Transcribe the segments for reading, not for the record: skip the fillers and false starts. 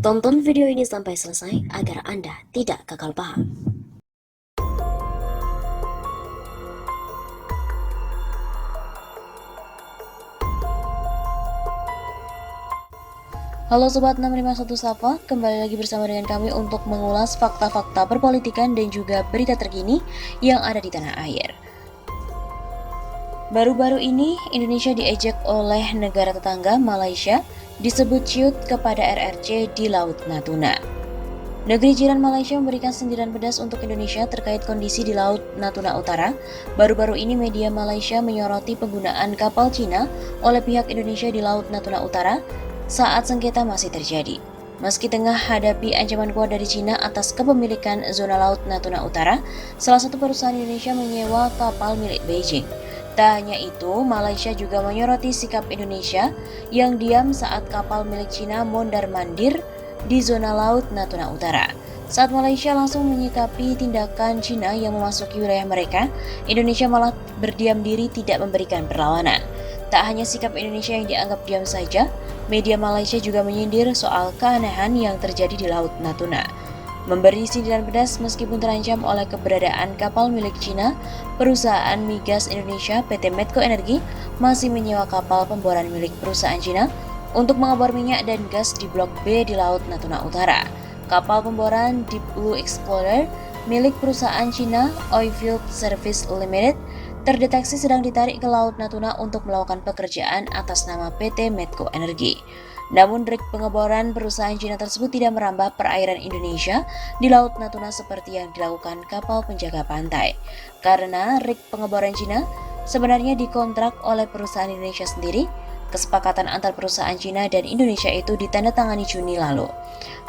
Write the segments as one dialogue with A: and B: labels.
A: Tonton video ini sampai selesai agar Anda tidak gagal paham. Halo Sobat 651 Sapa, kembali lagi bersama dengan kami untuk mengulas fakta-fakta perpolitikan dan juga berita terkini yang ada di tanah air. Baru-baru ini, Indonesia diejek oleh negara tetangga Malaysia disebut ciut kepada RRC di Laut Natuna. Negeri jiran Malaysia memberikan sindiran pedas untuk Indonesia terkait kondisi di Laut Natuna Utara. Baru-baru ini media Malaysia menyoroti penggunaan kapal Cina oleh pihak Indonesia di Laut Natuna Utara saat sengketa masih terjadi. Meski tengah hadapi ancaman kuat dari Cina atas kepemilikan zona Laut Natuna Utara, salah satu perusahaan Indonesia menyewa kapal milik Beijing. Tak hanya itu, Malaysia juga menyoroti sikap Indonesia yang diam saat kapal milik Cina mondar-mandir di zona Laut Natuna Utara. Saat Malaysia langsung menyikapi tindakan Cina yang memasuki wilayah mereka, Indonesia malah berdiam diri tidak memberikan perlawanan. Tak hanya sikap Indonesia yang dianggap diam saja, media Malaysia juga menyindir soal keanehan yang terjadi di Laut Natuna. Memberi sindiran pedas meskipun terancam oleh keberadaan kapal milik Cina, perusahaan migas Indonesia PT Medco Energi masih menyewa kapal pemboran milik perusahaan Cina untuk mengebor minyak dan gas di Blok B di Laut Natuna Utara. Kapal pemboran Deep Blue Explorer milik perusahaan Cina Oilfield Service Limited terdeteksi sedang ditarik ke Laut Natuna untuk melakukan pekerjaan atas nama PT Medco Energi. Namun rig pengeboran perusahaan Cina tersebut tidak merambah perairan Indonesia di Laut Natuna seperti yang dilakukan kapal penjaga pantai. Karena rig pengeboran Cina sebenarnya dikontrak oleh perusahaan Indonesia sendiri. Kesepakatan antar perusahaan Cina dan Indonesia itu ditandatangani Juni lalu.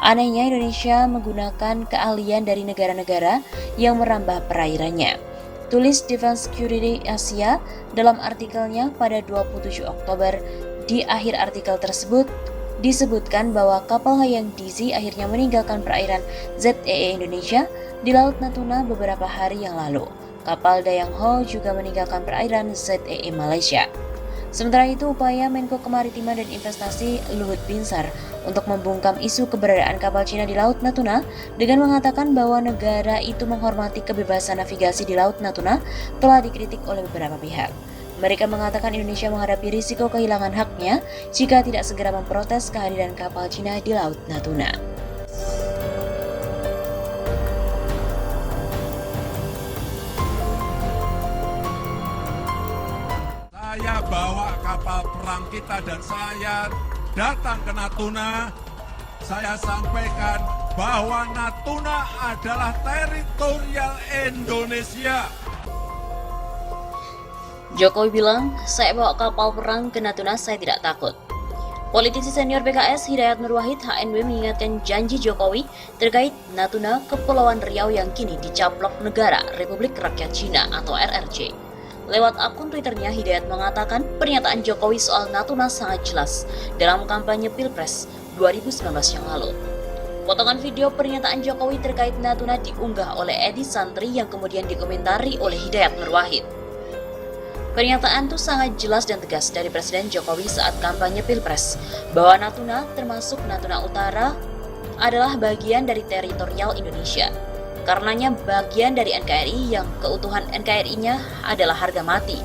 A: Anehnya Indonesia menggunakan keahlian dari negara-negara yang merambah perairannya. Tulis Defense Security Asia dalam artikelnya pada 27 Oktober. Di akhir artikel tersebut disebutkan bahwa kapal Hayang DZ akhirnya meninggalkan perairan ZEE Indonesia di Laut Natuna beberapa hari yang lalu. Kapal Dayang Ho juga meninggalkan perairan ZEE Malaysia. Sementara itu, upaya Menko Kemaritiman dan Investasi Luhut Binsar untuk membungkam isu keberadaan kapal Cina di Laut Natuna dengan mengatakan bahwa negara itu menghormati kebebasan navigasi di Laut Natuna telah dikritik oleh beberapa pihak. Mereka mengatakan Indonesia menghadapi risiko kehilangan haknya jika tidak segera memprotes kehadiran kapal Cina di Laut Natuna.
B: Saya bawa kapal perang kita dan saya datang ke Natuna. Saya sampaikan bahwa Natuna adalah teritorial Indonesia.
A: Jokowi bilang, saya bawa kapal perang ke Natuna, saya tidak takut. Politisi senior PKS Hidayat Nur Wahid HNW mengingatkan janji Jokowi terkait Natuna, Kepulauan Riau yang kini dicaplok negara Republik Rakyat Cina atau RRC. Lewat akun Twitternya, Hidayat mengatakan pernyataan Jokowi soal Natuna sangat jelas dalam kampanye Pilpres 2019 yang lalu. Potongan video pernyataan Jokowi terkait Natuna diunggah oleh Edi Santri yang kemudian dikomentari oleh Hidayat Nur Wahid. Pernyataan itu sangat jelas dan tegas dari Presiden Jokowi saat kampanye Pilpres bahwa Natuna, termasuk Natuna Utara, adalah bagian dari teritorial Indonesia. Karenanya bagian dari NKRI yang keutuhan NKRI-nya adalah harga mati.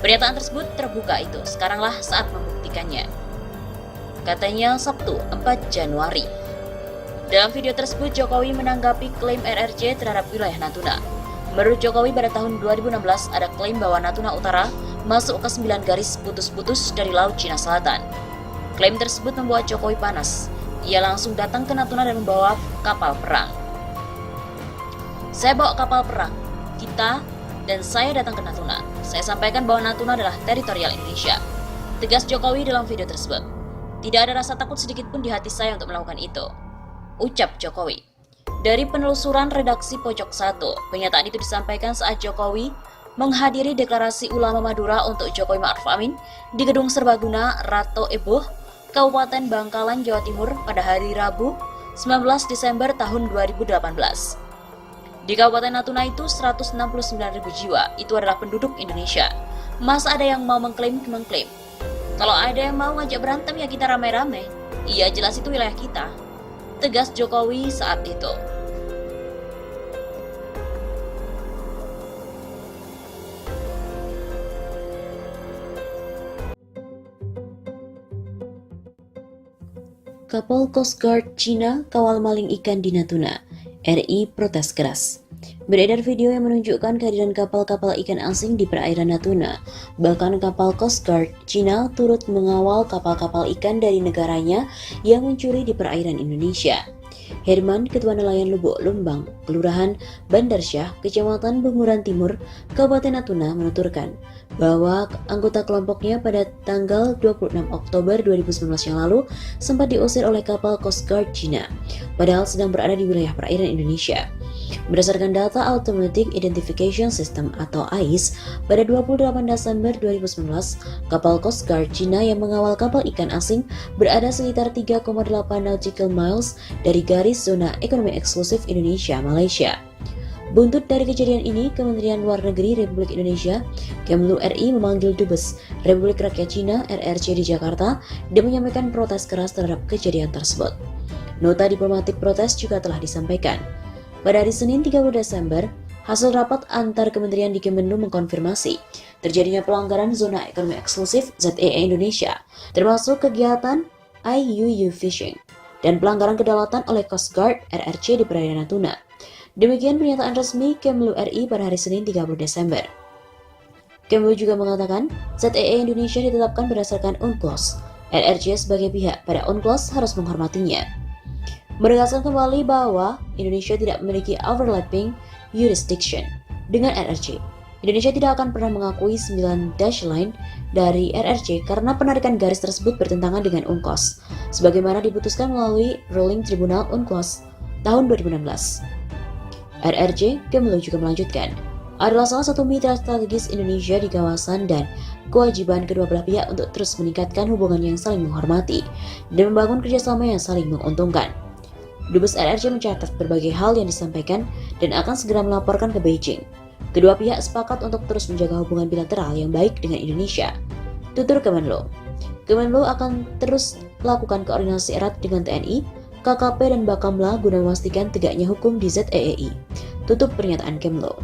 A: Pernyataan tersebut terbuka itu, sekaranglah saat membuktikannya. Katanya Sabtu 4 Januari. Dalam video tersebut Jokowi menanggapi klaim RRC terhadap wilayah Natuna. Menurut Jokowi pada tahun 2016 ada klaim bahwa Natuna Utara masuk ke 9 garis putus-putus dari Laut Cina Selatan. Klaim tersebut membuat Jokowi panas. Ia langsung datang ke Natuna dan membawa kapal perang. Saya bawa kapal perang, kita dan saya datang ke Natuna. Saya sampaikan bahwa Natuna adalah teritorial Indonesia. Tegas Jokowi dalam video tersebut. Tidak ada rasa takut sedikit pun di hati saya untuk melakukan itu, ucap Jokowi. Dari penelusuran redaksi Pojok 1, pernyataan itu disampaikan saat Jokowi menghadiri deklarasi ulama Madura untuk Jokowi Ma'ruf Amin di Gedung Serbaguna Rato Eboh, Kabupaten Bangkalan, Jawa Timur pada hari Rabu 19 Desember tahun 2018. Di Kabupaten Natuna itu 169.000 jiwa, itu adalah penduduk Indonesia. Masa ada yang mau mengklaim? Kalau ada yang mau ngajak berantem ya kita rame-rame. Iya jelas itu wilayah kita. tegas Jokowi saat itu. Kapal Coast Guard Cina kawal maling ikan di Natuna, RI protes keras. Beredar video yang menunjukkan kehadiran kapal-kapal ikan asing di perairan Natuna. Bahkan kapal Coast Guard Cina turut mengawal kapal-kapal ikan dari negaranya yang mencuri di perairan Indonesia. Herman, Ketua Nelayan Lubuk Lumbang, Kelurahan Bandarsyah, Kecamatan Bunguran Timur, Kabupaten Natuna menuturkan bahwa anggota kelompoknya pada tanggal 26 Oktober 2019 yang lalu sempat diusir oleh kapal Coast Guard Cina, padahal sedang berada di wilayah perairan Indonesia. Berdasarkan data Automatic Identification System atau AIS, pada 28 Desember 2019, kapal Coast Guard Cina yang mengawal kapal ikan asing berada sekitar 3,8 nautical miles dari garis zona ekonomi eksklusif Indonesia Malaysia. Buntut dari kejadian ini, Kementerian Luar Negeri Republik Indonesia, Kemlu RI memanggil Dubes Republik Rakyat Cina RRC di Jakarta dan menyampaikan protes keras terhadap kejadian tersebut. Nota diplomatik protes juga telah disampaikan. Pada hari Senin 30 Desember, hasil rapat antar kementerian di Kemenlu mengkonfirmasi terjadinya pelanggaran zona ekonomi eksklusif ZEE Indonesia, termasuk kegiatan IUU fishing dan pelanggaran kedaulatan oleh Coast Guard RRC di perairan Natuna. Demikian pernyataan resmi Kemlu RI pada hari Senin 30 Desember. Kemlu juga mengatakan ZEE Indonesia ditetapkan berdasarkan UNCLOS. RRC sebagai pihak pada UNCLOS harus menghormatinya. Menegaskan kembali bahwa Indonesia tidak memiliki overlapping jurisdiction dengan RRC. Indonesia tidak akan pernah mengakui 9 dash line dari RRC karena penarikan garis tersebut bertentangan dengan UNCLOS, sebagaimana diputuskan melalui ruling Tribunal UNCLOS tahun 2016. RRC, Kemlu juga melanjutkan, adalah salah satu mitra strategis Indonesia di kawasan dan kewajiban kedua belah pihak untuk terus meningkatkan hubungan yang saling menghormati dan membangun kerjasama yang saling menguntungkan. Dubes RRC mencatat berbagai hal yang disampaikan dan akan segera melaporkan ke Beijing. Kedua pihak sepakat untuk terus menjaga hubungan bilateral yang baik dengan Indonesia. Tutur Kemenlu. Kemenlu akan terus melakukan koordinasi erat dengan TNI, KKP dan Bakamla guna memastikan tegaknya hukum di ZEE. Tutup pernyataan Kemlu.